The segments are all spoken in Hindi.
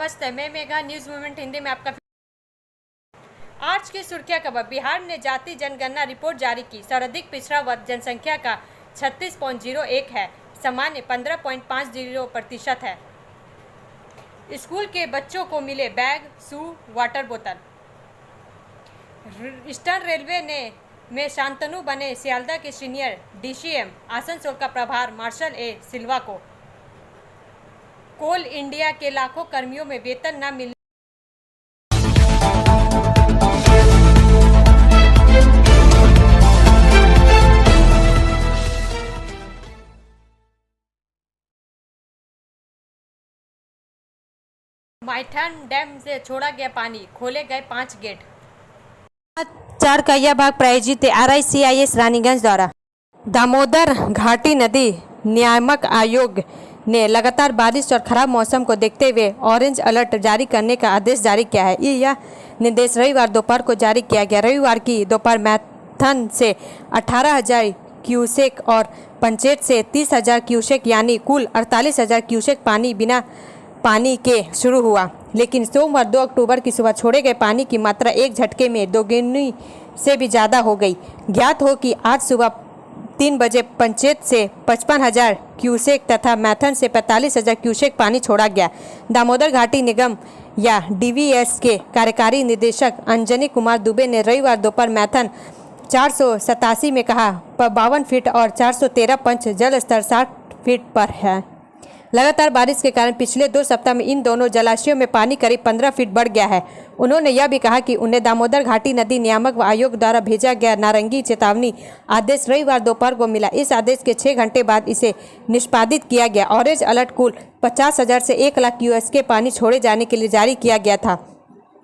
नमस्ते, मैं मेघा, न्यूज मूवमेंट हिंदी में आपका। आज की सुर्खियां खबर। बिहार ने जाति जनगणना रिपोर्ट जारी की। सर्वाधिक पिछड़ा वर्ग जनसंख्या का 36.01 है, सामान्य 15.50% है। स्कूल के बच्चों को मिले बैग, शू, वाटर बोतल। ईस्टर्न रेलवे में शांतनु बने सियालदह के सीनियर डीसीएम, आसनसोल का प्रभार मार्शल ए सिल्वा को। कोल इंडिया के लाखों कर्मियों में वेतन न मिलने मैथन डैम से छोड़ा गया पानी, खोले गए 5 गेट। 4 का यह भाग प्रायोजित RICIS रानीगंज द्वारा। दामोदर घाटी नदी नियामक आयोग ने लगातार बारिश और खराब मौसम को देखते हुए ऑरेंज अलर्ट जारी करने का आदेश जारी किया है। यह निर्देश रविवार दोपहर को जारी किया गया। रविवार की दोपहर मैथन से 18,000 क्यूसेक और पंचेत से 30,000 क्यूसेक यानी कुल 48,000 क्यूसेक पानी बिना पानी के शुरू हुआ, लेकिन सोमवार 2 अक्टूबर की सुबह छोड़े गए पानी की मात्रा एक झटके में दोगुनी से भी ज़्यादा हो गई। ज्ञात हो कि आज सुबह 3 बजे पंचेत से 55,000 क्यूसेक तथा मैथन से 45,000 क्यूसेक पानी छोड़ा गया। दामोदर घाटी निगम या DVS के कार्यकारी निदेशक अंजनी कुमार दुबे ने रविवार दोपहर मैथन 487 में कहा 52 फीट और 413 पंच जल स्तर 60 फीट पर है। लगातार बारिश के कारण पिछले 2 सप्ताह में इन दोनों जलाशयों में पानी करीब 15 फीट बढ़ गया है। उन्होंने यह भी कहा कि उन्हें दामोदर घाटी नदी नियामक आयोग द्वारा भेजा गया नारंगी चेतावनी आदेश रविवार दोपहर को मिला। इस आदेश के 6 घंटे बाद इसे निष्पादित किया गया। ऑरेंज अलर्ट कुल 50,000 से 1 लाख क्यूसेक पानी छोड़े जाने के लिए जारी किया गया था।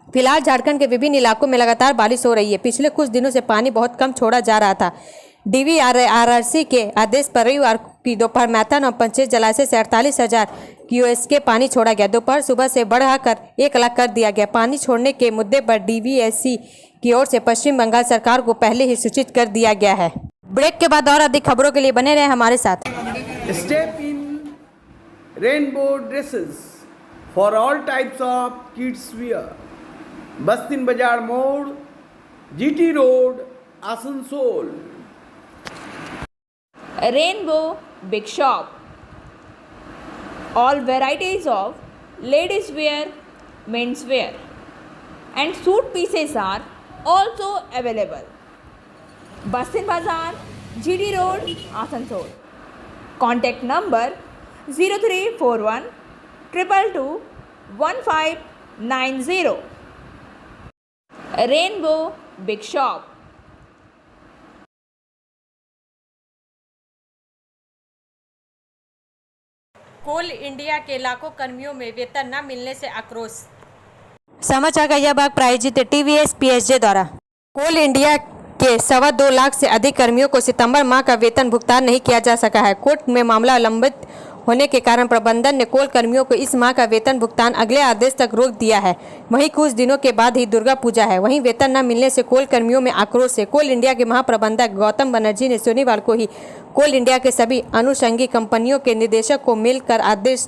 फिलहाल झारखंड के विभिन्न इलाकों में लगातार बारिश हो रही है। पिछले कुछ दिनों से पानी बहुत कम छोड़ा जा रहा था। DVRRC के आदेश पर रविवार की दोपहर मैथन और पंचेत जलाशय से 48,000 क्यूसेक पानी छोड़ा गया। दोपहर सुबह से बढ़ाकर 1 लाख कर दिया गया। पानी छोड़ने के मुद्दे पर DVSC की ओर से पश्चिम बंगाल सरकार को पहले ही सूचित कर दिया गया है। ब्रेक के बाद और अधिक खबरों के लिए बने रहे हमारे साथ। Step in Rainbow dresses for all types of kids wear, Bastin Bazar मोड़, GT road, Asansol. Rainbow Big Shop. All varieties of ladies wear, men's wear and suit pieces are also available. Bastin Bazaar, GD Road, Asansol. Contact number 0341 222 1590. Rainbow Big Shop. Coal India के लाखों कर्मियों में वेतन न मिलने से आक्रोश। समाचार का यह भाग प्रायोजित TVS PSJ द्वारा। कोल इंडिया के 2.25 लाख से अधिक कर्मियों को सितंबर माह का वेतन भुगतान नहीं किया जा सका है। कोर्ट में मामला लंबित होने के कारण प्रबंधन ने कोल कर्मियों को इस माह का वेतन भुगतान अगले आदेश तक रोक दिया है। वहीं कुछ दिनों के बाद ही दुर्गा पूजा है। वहीं वेतन न मिलने से कोल कर्मियों में आक्रोश है। कोल इंडिया के महाप्रबंधक गौतम बनर्जी ने शनिवार को ही कोल इंडिया के सभी अनुषंगी कंपनियों के निदेशक को मिलकर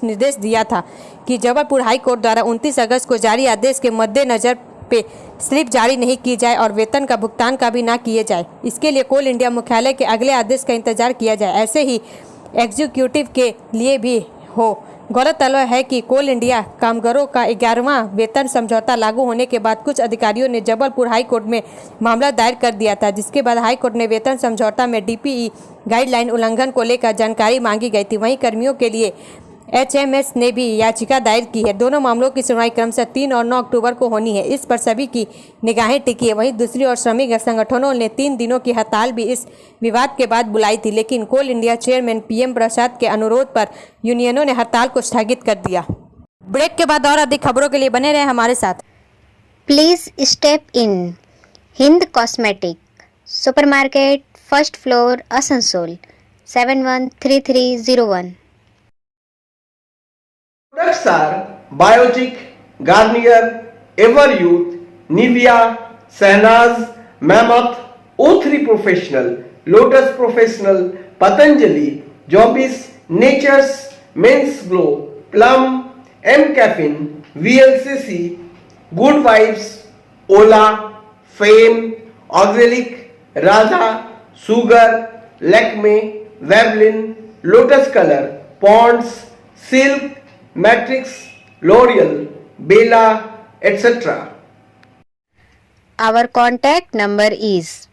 निर्देश दिया था कि जबलपुर हाई कोर्ट द्वारा 29 अगस्त को जारी आदेश के मद्देनजर पे स्लिप जारी नहीं की जाए और वेतन का भुगतान का भी ना किए जाए। इसके लिए कोल इंडिया मुख्यालय के अगले आदेश का इंतजार किया जाए। ऐसे ही एग्जीक्यूटिव के लिए भी हो। गौरतलब है कि कोल इंडिया कामगारों का 11वां वेतन समझौता लागू होने के बाद कुछ अधिकारियों ने जबलपुर हाई कोर्ट में मामला दायर कर दिया था, जिसके बाद हाई कोर्ट ने वेतन समझौता में DPE गाइडलाइन उल्लंघन को लेकर जानकारी मांगी गई थी। वहीं कर्मियों के लिए HMS ने भी याचिका दायर की है। दोनों मामलों की सुनवाई क्रमशः 3 और 9 अक्टूबर को होनी है। इस पर सभी की निगाहें टिकी है। वहीं दूसरी ओर श्रमिक संगठनों ने 3 दिनों की हड़ताल भी इस विवाद के बाद बुलाई थी, लेकिन कोल इंडिया चेयरमैन PM प्रसाद के अनुरोध पर यूनियनों ने हड़ताल को स्थगित कर दिया। ब्रेक के बाद और अधिक खबरों के लिए बने रहे हमारे साथ। Please step in Hind cosmetic supermarket, first floor, Asansol 713301। Products are Biotic, Garnier, Everyouth, Nivea, Sahnaz, Mammoth, O3 Professional, Lotus Professional, Patanjali, Jobis, Nature's, Men's Glow, Plum, M Caffeine, VLCC, Good Vibes, Ola, Fame, Auxilic, Radha, Sugar, Lakme, Veblen, Lotus Color, Ponds, Silk, Matrix, L'Oreal, Bella, etc. Our contact number is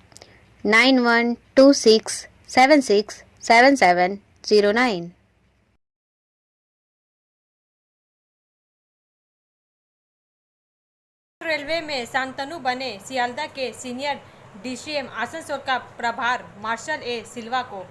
9126767709. Railway में शांतनु बने सियालदह के सीनियर DCM, आसनसोल का प्रभार मार्शल ए सिल्वा को।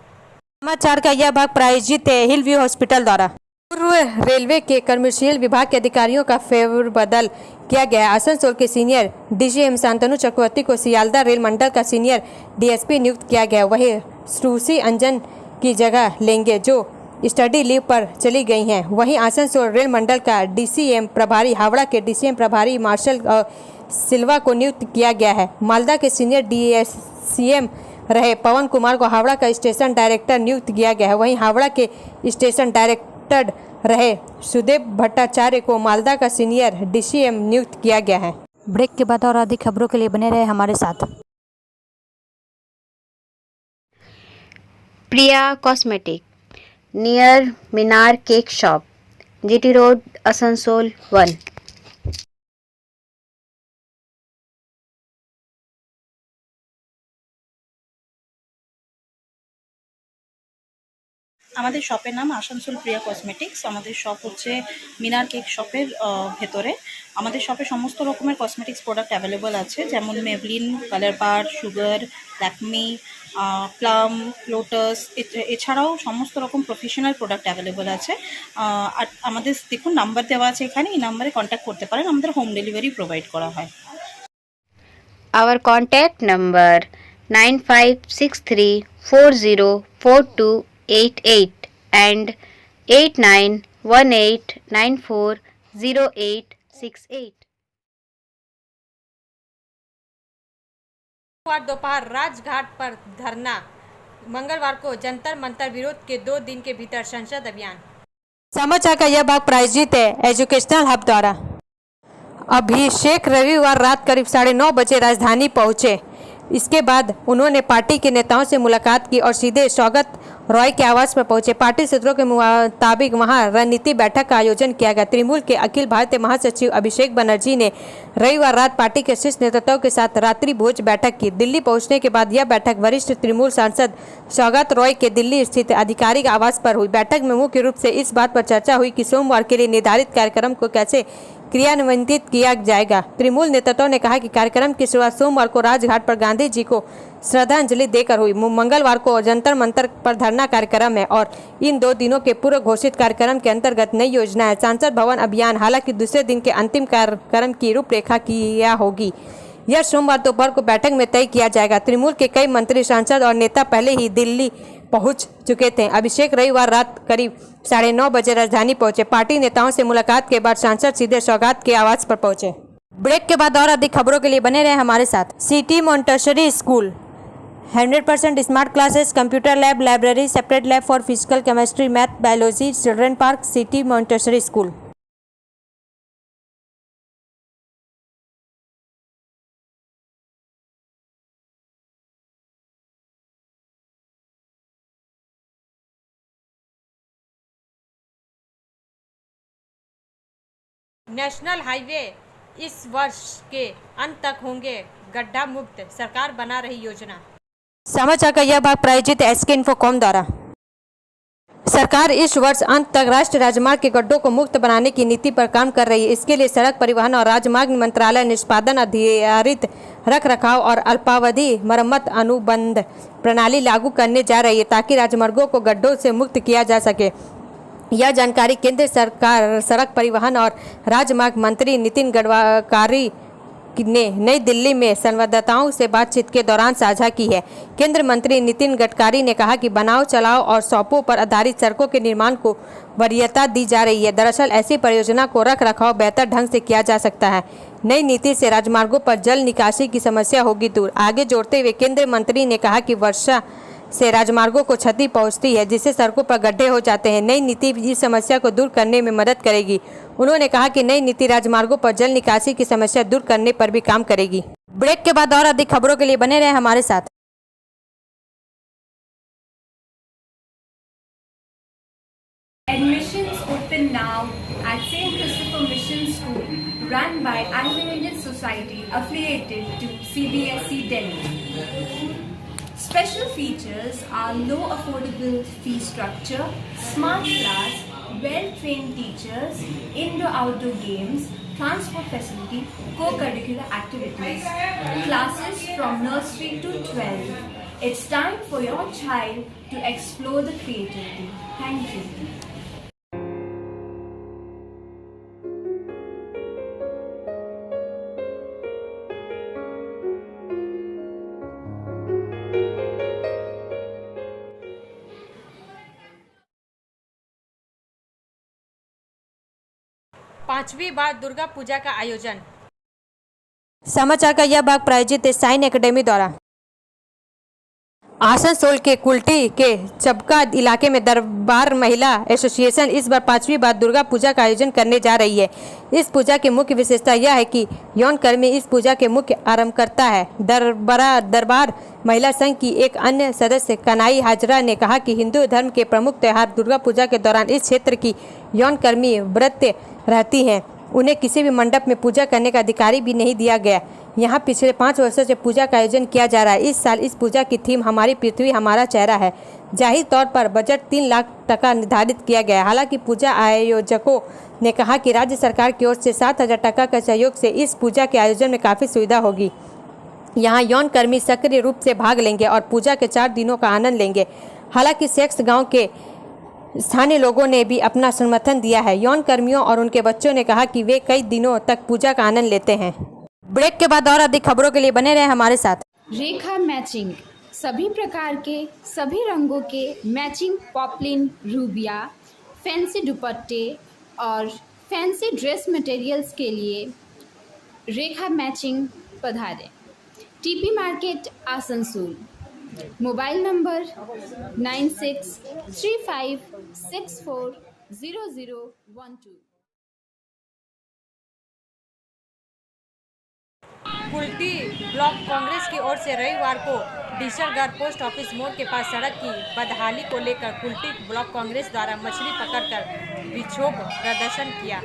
समाचार का यह भाग प्रायोजित है हिल व्यू हॉस्पिटल द्वारा। पूर्व रेलवे के कमर्शियल विभाग के अधिकारियों का फेरबदल किया गया। आसनसोल के सीनियर DCM शांतनु चक्रवर्ती को सियालदह रेल मंडल का सीनियर DSP नियुक्त किया गया। वही श्रुति अंजन की जगह लेंगे जो स्टडी लीव पर चली गई हैं। वहीं आसनसोल रेल मंडल का DCM प्रभारी हावड़ा के DCM प्रभारी मार्शल सिल्वा को नियुक्त किया गया है। मालदा के सीनियर DCM रहे पवन कुमार को हावड़ा का स्टेशन डायरेक्टर नियुक्त किया गया है। वहीं हावड़ा के स्टेशन डायरेक्टर रहे सुदेव भट्टाचार्य को मालदा का सीनियर DCM नियुक्त किया गया है। ब्रेक के बाद और अधिक खबरों के लिए बने रहे हमारे साथ। Priya cosmetic near Minar cake shop, GT road, Asansol 1। আমাদের শপের নাম আসানসোল প্রিয়া কসমেটিক্স। আমাদের শপ হচ্ছে মিনার কেক শপের ভেতরে। আমাদের শপে সমস্ত রকমের কসমেটিক্স প্রোডাক্ট অ্যাভেলেবল আছে, যেমন মেভলিন, কালার বার, সুগার, ল্যাকমি, প্লাম, লোটাস, এছাড়াও সমস্ত রকম প্রফেশনাল প্রোডাক্ট অ্যাভেলেবল আছে। আর আমাদের দেখুন নাম্বার দেওয়া আছে এখানে, এই নাম্বারে কন্ট্যাক্ট করতে পারেন। আমাদের হোম ডেলিভারি প্রোভাইড করা হয়। Our contact number 9563404288 and 8918940868। दोपहर राजघाट पर धरना, मंगलवार को जंतर मंतर विरोध के 2 दिन के भीतर संसद अभियान। समाचार का यह भाग प्रायोजित है एजुकेशनल हब द्वारा। अभिषेक रविवार रात करीब 9:30 बजे राजधानी पहुंचे। इसके बाद उन्होंने पार्टी के नेताओं से मुलाकात की और सीधे सौगत रॉय के आवास पर पहुंचे। पार्टी सूत्रों के मुताबिक वहां रणनीति बैठक का आयोजन किया गया। तृणमूल के अखिल भारतीय महासचिव अभिषेक बनर्जी ने रविवार रात पार्टी के शीर्ष नेतृत्व के साथ रात्रि भोज बैठक की। दिल्ली पहुंचने के बाद यह बैठक वरिष्ठ तृणमूल सांसद सौगत रॉय के दिल्ली स्थित आधिकारिक आवास पर हुई। बैठक में मुख्य रूप से इस बात पर चर्चा हुई कि सोमवार के लिए निर्धारित कार्यक्रम को कैसे क्रियान्वित किया जाएगा। तृणमूल नेतृत्व ने कहा कि कार्यक्रम की शुरुआत सोमवार को राजघाट पर गांधी जी को श्रद्धांजलि देकर हुई। मंगलवार को जंतर मंतर पर धरना कार्यक्रम है और इन 2 दिनों के पूर्व घोषित कार्यक्रम के अंतर्गत नई योजना है सांसद भवन अभियान। हालांकि दूसरे दिन के अंतिम कार्यक्रम की रूपरेखा किया होगी। यह सोमवार दोपहर को बैठक में तय किया जाएगा। तृणमूल के कई मंत्री, सांसद और नेता पहले ही दिल्ली पहुंच चुके थे। अभिषेक रविवार रात करीब 9:30 बजे राजधानी पहुंचे। पार्टी नेताओं से मुलाकात के बाद सांसद सीधे सौगात के आवास पर पहुंचे। ब्रेक के बाद और अधिक खबरों के लिए बने रहे हमारे साथ। City Montessori school 100% smart classes, computer lab, library, separate lab for physical chemistry, math, biology, children park, city Montessori school. National highway इस वर्ष के अंत तक होंगे गड्ढा मुक्त, सरकार बना रही योजना। समाचार का यह भाग प्रायोजित SK इन्फोकॉम द्वारा। सरकार इस वर्ष अंत तक राष्ट्रीय राजमार्ग के गड्ढों को मुक्त बनाने की नीति पर काम कर रही है। इसके लिए सड़क परिवहन और राजमार्ग मंत्रालय निष्पादन आधारित रख रखाव और अल्पावधि मरम्मत अनुबंध प्रणाली लागू करने जा रही है ताकि राजमार्गों को गड्ढों से मुक्त किया जा सके। यह जानकारी केंद्र सरकार सड़क परिवहन और राजमार्ग मंत्री नितिन गडकरी ने नई दिल्ली में संवाददाताओं से बातचीत के दौरान साझा की है। केंद्रीय मंत्री नितिन गडकरी ने कहा कि बनाओ चलाओ और सौंपों पर आधारित सड़कों के निर्माण को वरीयता दी जा रही है। दरअसल ऐसी परियोजना को रख रखाव बेहतर ढंग से किया जा सकता है। नई नीति से राजमार्गों पर जल निकासी की समस्या होगी दूर। आगे जोड़ते हुए केंद्रीय मंत्री ने कहा कि वर्षा से राजमार्गों को क्षति पहुंचती है, जिससे सड़कों पर गड्ढे हो जाते हैं। नई नीति इस समस्या को दूर करने में मदद करेगी। उन्होंने कहा कि नई नीति राजमार्गों पर जल निकासी की समस्या दूर करने पर भी काम करेगी। ब्रेक के बाद और अधिक खबरों के लिए बने रहें हमारे साथ। Admissions open now at St. Christopher Mission School, run by Anglo-Indian Society affiliated to CBSE Delhi. Special features are low affordable fee structure, smart class, well-trained teachers, indoor-outdoor games, transport facility, co-curricular activities, classes from nursery to 12. It's time for your child to explore the creativity. Thank you. पांचवी बार दुर्गा पूजा का आयोजन। समाचार का यह भाग प्रायोजित है साइन एकेडमी द्वारा। आसनसोल के कुल्टी के चबका इलाके में दरबार महिला एसोसिएशन इस बार पांचवी बार दुर्गा पूजा का आयोजन करने जा रही है। इस पूजा की मुख्य विशेषता यह है कि यौन कर्मी इस पूजा के मुख्य आरंभकर्ता है। दरबार महिला संघ की एक अन्य सदस्य कनाई हाजरा ने कहा कि हिंदू धर्म के प्रमुख त्यौहार दुर्गा पूजा के दौरान इस क्षेत्र की यौन कर्मी व्रत रहती हैं। उन्हें किसी भी मंडप में पूजा करने का अधिकार भी नहीं दिया गया। यहाँ पिछले 5 वर्षों से पूजा का आयोजन किया जा रहा है। इस साल इस पूजा की थीम हमारी पृथ्वी हमारा चेहरा है। जाहिर तौर पर बजट 3 लाख टका निर्धारित किया गया है। हालांकि पूजा आयोजकों ने कहा कि राज्य सरकार की ओर से 7,000 टका के सहयोग से इस पूजा के आयोजन में काफ़ी सुविधा होगी। यहाँ यौन कर्मी सक्रिय रूप से भाग लेंगे और पूजा के 4 दिनों का आनंद लेंगे। हालांकि सेक्स गाँव के स्थानीय लोगों ने भी अपना समर्थन दिया है। यौन कर्मियों और उनके बच्चों ने कहा कि वे कई दिनों तक पूजा का आनंद लेते हैं। ब्रेक के बाद और अधिक खबरों के लिए बने रहे हमारे साथ। रेखा मैचिंग, सभी प्रकार के सभी रंगों के मैचिंग पॉपलिन, रूबिया, फैंसी दुपट्टे और फैंसी ड्रेस मटेरियल्स के लिए रेखा मैचिंग पधारें। TP market Asansol. Mobile number 9635640012। Kulti block Congress की ओर से रविवार को डिशलगढ़ पोस्ट ऑफिस मोड़ के पास सड़क की बदहाली को लेकर कुल्टी ब्लॉक कांग्रेस द्वारा मछली पकड़कर विक्षोभ प्रदर्शन किया।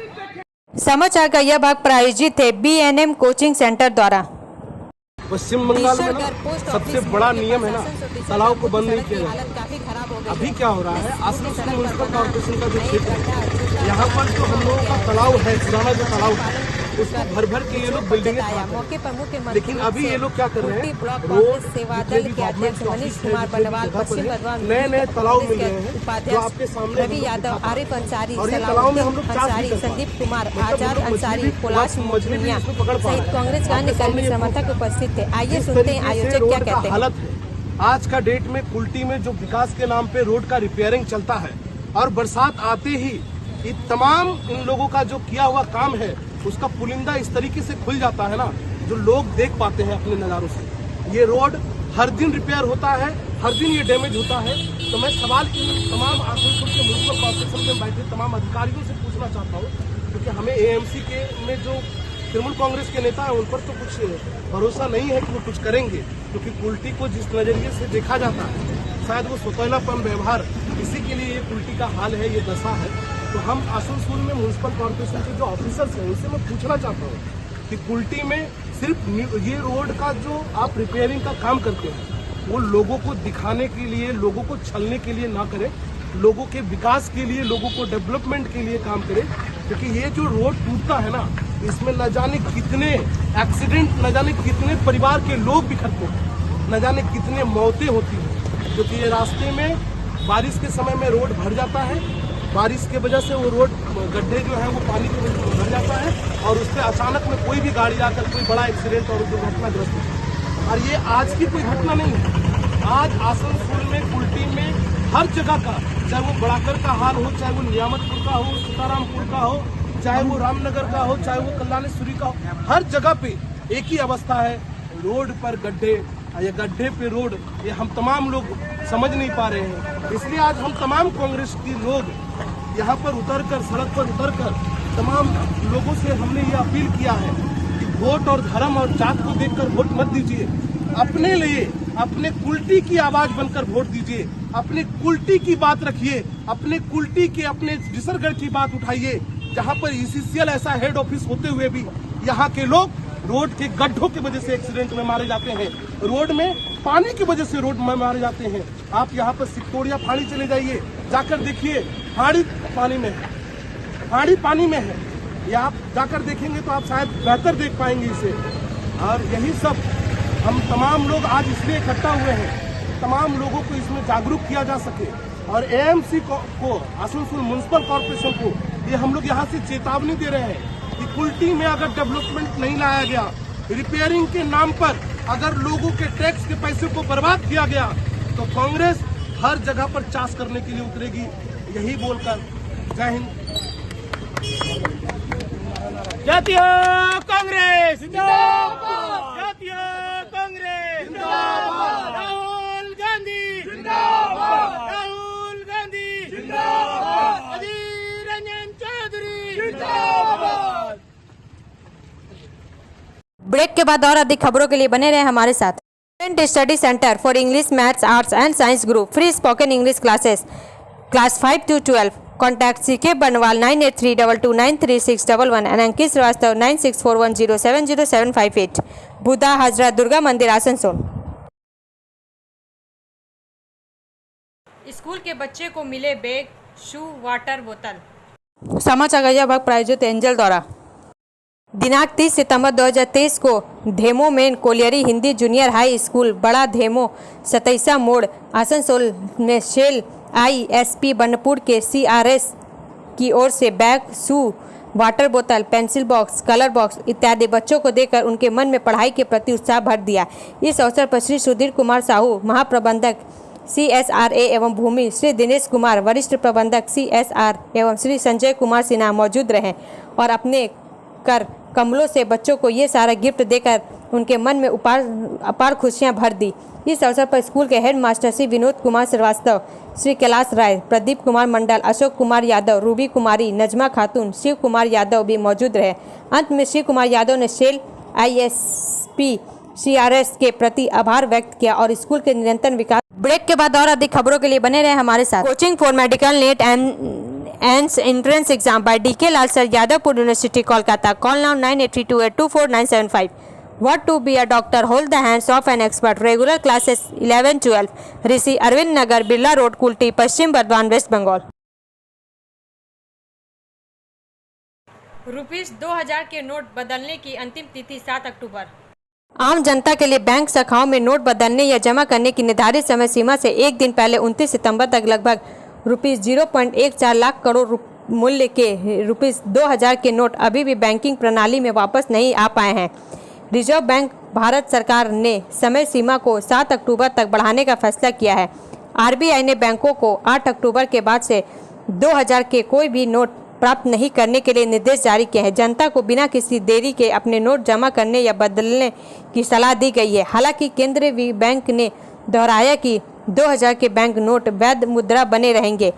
समाचार का यह भाग प्रायोजित है BNM कोचिंग सेंटर द्वारा। पश्चिम बंगाल में सबसे बड़ा नियम है ना, तालाब को बंद नहीं किया जाता। अभी क्या हो रहा है, आसनसोल म्युनिसिपल कॉर्पोरेशन का जो क्षेत्र है, यहाँ पर जो हम लोगों का तालाब है, पुराना जो तालाब है, उसको भर भर के ये लोग बिल्डिंगें मौके पर मुख्यमंत्री, लेकिन अभी ये लोग क्या कर रहे हैं, रोड सेवा दल के अध्यक्ष मनीष कुमार बंडवाल, पश्चिम बर्धमान नए तालाब मिल रहे हैं जो आपके सामने रवि यादव, आरिफ अंसारी, तालाब में हम लोग अंसारी, संदीप कुमार, आजाद अंसारी, कैलाश मुनिया सहित कांग्रेस के अन्य कर्मी समर्थक उपस्थित थे। आइए सुनते हैं आयोजक क्या कहते हैं। हालत है आज का डेट में कुल्टी में जो विकास के नाम पे रोड का रिपेयरिंग चलता है और बरसात आते ही ये तमाम इन लोगों का जो किया हुआ काम है उसका पुलिंदा इस तरीके से खुल जाता है ना, जो लोग देख पाते हैं अपने नज़ारों से। ये रोड हर दिन रिपेयर होता है, हर दिन ये डैमेज होता है। तो मैं सवाल इन तमाम आसनसोल के म्युनिसिपल कॉर्पोरेशन में बैठे तमाम अधिकारियों से पूछना चाहता हूँ, क्योंकि हमें AMC के में जो तृणमूल कांग्रेस के नेता हैं उन पर तो कुछ भरोसा नहीं है कि वो कुछ करेंगे, क्योंकि कुल्टी को जिस नज़रिए से देखा जाता है शायद वो सौतेलापन व्यवहार, इसी के लिए ये कुल्टी का हाल है, ये दशा है। तो हम आसनसोल में म्युनिसिपल कॉर्पोरेशन के जो ऑफिसर्स हैं उनसे मैं पूछना चाहता हूँ कि कुल्टी में सिर्फ ये रोड का जो आप रिपेयरिंग का काम करते हैं वो लोगों को दिखाने के लिए, लोगों को छलने के लिए ना करें, लोगों के विकास के लिए, लोगों को डेवलपमेंट के लिए काम करें। क्योंकि ये जो रोड टूटता है ना, इसमें न जाने कितने एक्सीडेंट, न जाने कितने परिवार के लोग बिखरते हैं, न जाने कितने मौतें होती हैं। क्योंकि ये रास्ते में बारिश के समय में रोड भर जाता है, बारिश के वजह से वो रोड गड्ढे जो है वो पानी की वजह से भर जाता है और उस पर अचानक में कोई भी गाड़ी आकर कोई बड़ा एक्सीडेंट और दुर्घटनाग्रस्त होता है। और ये आज की कोई घटना नहीं है, आज आसनसोल में कुल्टी में हर जगह का, चाहे वो बड़ाकर का हाल हो, चाहे वो नियामतपुर का हो, सीतारामपुर का हो, चाहे वो रामनगर का हो, चाहे वो कल्याणेश्वरी का हो, हर जगह पे एक ही अवस्था है, रोड पर गड्ढे, या गड्ढे पे रोड, ये हम तमाम लोग समझ नहीं पा रहे हैं। इसलिए आज हम तमाम कांग्रेस के लोग यहाँ पर उतरकर, सड़क पर उतरकर तमाम लोगों से हमने ये अपील किया है कि वोट और धर्म और जात को देखकर वोट मत दीजिए, अपने लिए अपने कुल्टी की आवाज बनकर वोट दीजिए, अपने कुल्टी की बात रखिए, अपने कुल्टी के अपने जिसरगढ़ की बात उठाइए, जहाँ पर ईसीसीएल ऐसा हेड ऑफिस होते हुए भी यहाँ के लोग रोड के गड्ढों की वजह से एक्सीडेंट में मारे जाते हैं, रोड में पानी की वजह से रोड में मारे जाते हैं। आप यहाँ पर सिक्टोरिया फाड़ी चले जाइए, जाकर देखिए, फाड़ी पानी में है, फाड़ी पानी में है। ये आप जाकर देखेंगे तो आप शायद बेहतर देख पाएंगे इसे। और यही सब हम तमाम लोग आज इसलिए इकट्ठा हुए हैं, तमाम लोगों को इसमें जागरूक किया जा सके। और एएमसी को आसनसोल म्युनिसिपल कॉर्पोरेशन को ये हम लोग यहाँ से चेतावनी दे रहे हैं कि कुल्टी में अगर डेवलपमेंट नहीं लाया गया, रिपेयरिंग के नाम पर अगर लोगों के टैक्स के पैसे को बर्बाद किया गया, तो कांग्रेस हर जगह पर चास करने के लिए उतरेगी। यही बोलकर जय हिंद। जातीय कांग्रेस जिंदाबाद, जातीय कांग्रेस जिंदाबाद, राहुल गांधी जिंदाबाद, राहुल गांधी जिंदाबाद, अधीर रंजन चौधरी जिंदाबाद। ब्रेक के बाद और अधिक खबरों के लिए बने रहे हमारे साथ। Student study centre for English, maths, arts and science group, free spoken English classes, class 5 to 12। Contact CK Banwal 9832293611 and अंकित श्रीवास्तव 9641070758, बुधा हजरत दुर्गा मंदिर, आसनसोल। स्कूल के बच्चे को मिले बैग, शू, वाटर बोतल। समाचार गया भाग प्रायोजित एंजल द्वारा दिनांक 30 सितंबर 2023 को धेमो में colliery Hindi junior high school, बड़ा धेमो, सतैसा मोड़, आसनसोल में शेल ISP बनपुर के CRS की ओर से बैग, शू, वाटर बोतल, पेंसिल बॉक्स, कलर बॉक्स इत्यादि बच्चों को देकर उनके मन में पढ़ाई के प्रति उत्साह भर दिया। इस अवसर पर श्री सुधीर कुमार साहू, महाप्रबंधक CSRA एवं भूमि, श्री दिनेश कुमार, वरिष्ठ प्रबंधक CSR एवं श्री संजय कुमार सिन्हा मौजूद रहे और अपने कर कमलों से बच्चों को ये सारा गिफ्ट देकर उनके मन में अपार खुशियां भर दी। इस अवसर पर स्कूल के हेड मास्टर श्री विनोद कुमार श्रीवास्तव, श्री कैलाश राय, प्रदीप कुमार मंडल, अशोक कुमार यादव, रूबी कुमारी, नजमा खातून, शिव कुमार यादव भी मौजूद रहे। अंत में शिव कुमार यादव ने शेल ISP CRS के प्रति आभार व्यक्त किया और स्कूल के निरंतर विकास। ब्रेक के बाद और अधिक खबरों के लिए बने रहे हमारे साथ। Coaching for medical net and entrance exam by DK Lal sir, Jadavpur university, Kolkata. Call now 9832824975। What to be a doctor? Hold the hands of an expert. Regular classes 11-12. Rishi Arvind Nagar, Birla road, Kulti, Paschim Bardhaman, waste Bengal. ₹2000 के नोट बदलने की अंतिम तिथि 7 अक्टूबर। आम जनता के लिए बैंक शाखाओं में नोट बदलने या जमा करने की निर्धारित समय सीमा से एक दिन पहले 29 सितंबर तक लगभग ₹0.14 लाख करोड़ मूल्य के ₹2000 के नोट अभी भी बैंकिंग प्रणाली में वापस नहीं आ पाए हैं। रिजर्व बैंक भारत सरकार ने समय सीमा को 7 अक्टूबर तक बढ़ाने का फैसला किया है। RBI ने बैंकों को 8 अक्टूबर के बाद से 2000 के कोई भी नोट प्राप्त नहीं करने के लिए निर्देश जारी किए हैं। जनता को बिना किसी देरी के अपने नोट जमा करने या बदलने की सलाह दी गई है। हालांकि केंद्रीय बैंक ने दोहराया कि 2000 के बैंक नोट वैध मुद्रा बने रहेंगे।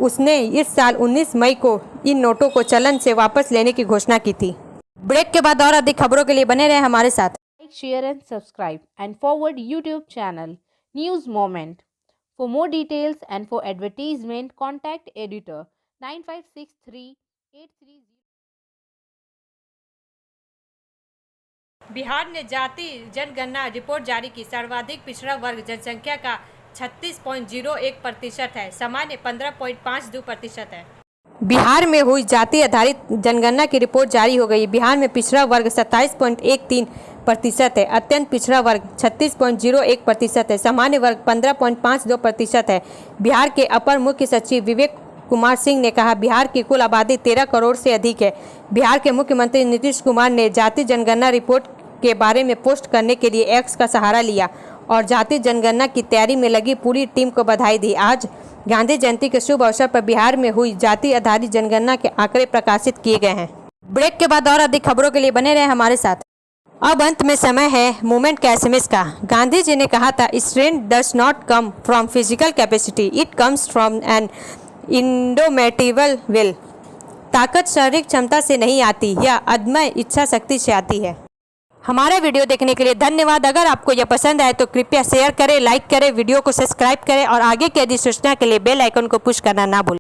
उसने इस साल 19 मई को इन नोटों को चलन से वापस लेने की घोषणा की थी। ब्रेक के बाद और अधिक खबरों के लिए बने रहे हमारे साथ। Like, share and subscribe and forward YouTube channel News Moment. For more details and for advertisement, contact editor 956383. Bihar ने जाति जनगणना रिपोर्ट जारी की। सर्वाधिक पिछड़ा वर्ग जनसंख्या का 36.01% है, सामान्य 15.52% है। बिहार में हुई जाति आधारित जनगणना की रिपोर्ट जारी हो गई। बिहार में पिछड़ा वर्ग 27.13% है, अत्यंत पिछड़ा वर्ग 36.01% है, सामान्य वर्ग 15.52% है। बिहार के अपर मुख्य सचिव विवेक कुमार सिंह ने कहा, बिहार की कुल आबादी 13 करोड़ से अधिक है। बिहार के मुख्यमंत्री नीतीश कुमार ने जाति जनगणना रिपोर्ट के बारे में पोस्ट करने के लिए एक्स का सहारा लिया और जाति जनगणना की तैयारी में लगी पूरी टीम को बधाई दी। आज गांधी जयंती के शुभ अवसर पर बिहार में हुई जाति आधारित जनगणना के आंकड़े प्रकाशित किए गए हैं। ब्रेक के बाद और अधिक खबरों के लिए बने रहे हमारे साथ। अब अंत में समय है मूवमेंट के एसएमएस का। गांधी जी ने कहा था, strength does not come from physical capacity, it comes from an indomitable will. ताकत शारीरिक क्षमता से नहीं आती, यह अदम्य इच्छा शक्ति से आती है। हमारा वीडियो देखने के लिए धन्यवाद। अगर आपको यह पसंद आए तो कृपया शेयर करें, लाइक करें, वीडियो को सब्सक्राइब करें और आगे की अधिसूचना के लिए बेल आइकन को पुश करना ना भूलें।